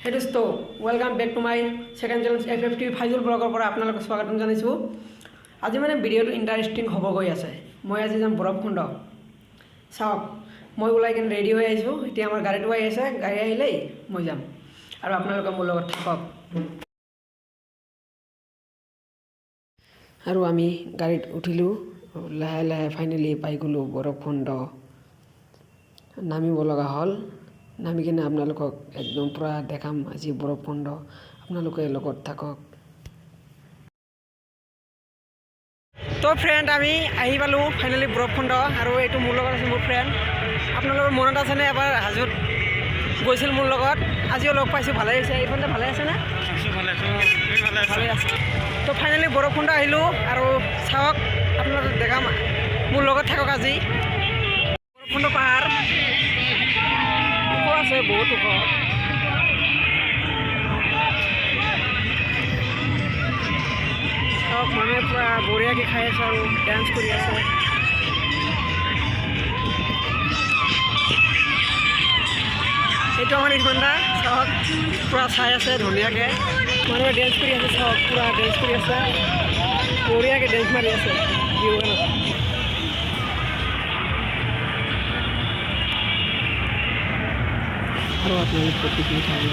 Hey dosto, welcome back to my second channel FFT Faizul ব্লগৰ পৰা আপোনালোকক স্বাগতম জনাইছো। আজি মানে ভিডিঅ'টো ইন্টাৰেষ্টিং হ'ব গৈ আছে। মই আজি যাম বৰফকুণ্ড। চাওক, মই ওলাই কিনে ৰেডি হৈ আহিছো। এতিয়া আমাৰ গাড়ীটো আহি আছে, গাড়ী আহিলেই মই যাম। আৰু আপোনালোকে মোৰ লগত থাকক। আৰু আমি গাড়ীত উঠিলো, লাহে লাহে ফাইনেলি পাই গ'লো বৰফকুণ্ড। নামিব লগা হ'ল। নামি কিনে আপোনালোকক একদম পুৰা দেখাম আজি বৰফকুণ্ড। আপোনালোকে লগত থাকক। তো ফ্ৰেণ্ড, আমি আহি পালোঁ ফাইনেলি বৰফকুণ্ড। আৰু এইটো মোৰ লগত আছে মোৰ ফ্ৰেণ্ড। আপোনালোকৰ মনত আছেনে এবাৰ হাজোত গৈছিল মোৰ লগত? আজিও লগ পাইছোঁ, ভালে হৈছে। এইফালে ভালে আছেনে? ভালে আছে। তো ফাইনেলি বৰফকুণ্ড আহিলোঁ আৰু চাওক, আপোনালোকক দেখাম, মোৰ লগত থাকক আজি। বৰফকুণ্ড পাহাৰ ওখ আছে, বহুত ওখ। চাওক, মানুহে পূৰা বঢ়িয়াকৈ খাই আছে আৰু ডান্স কৰি আছে। এইটো আমাৰ ইমানটা চাওক, পূৰা চাই আছে ধুনীয়াকৈ। মানুহে ডেন্স কৰি আছে, চাওক পূৰা ডেন্স কৰি আছে, বঢ়িয়াকৈ ডেন্স মাৰি আছে বিহুখনত। আৰু আপোনালোক প্ৰত্যেকেই খাব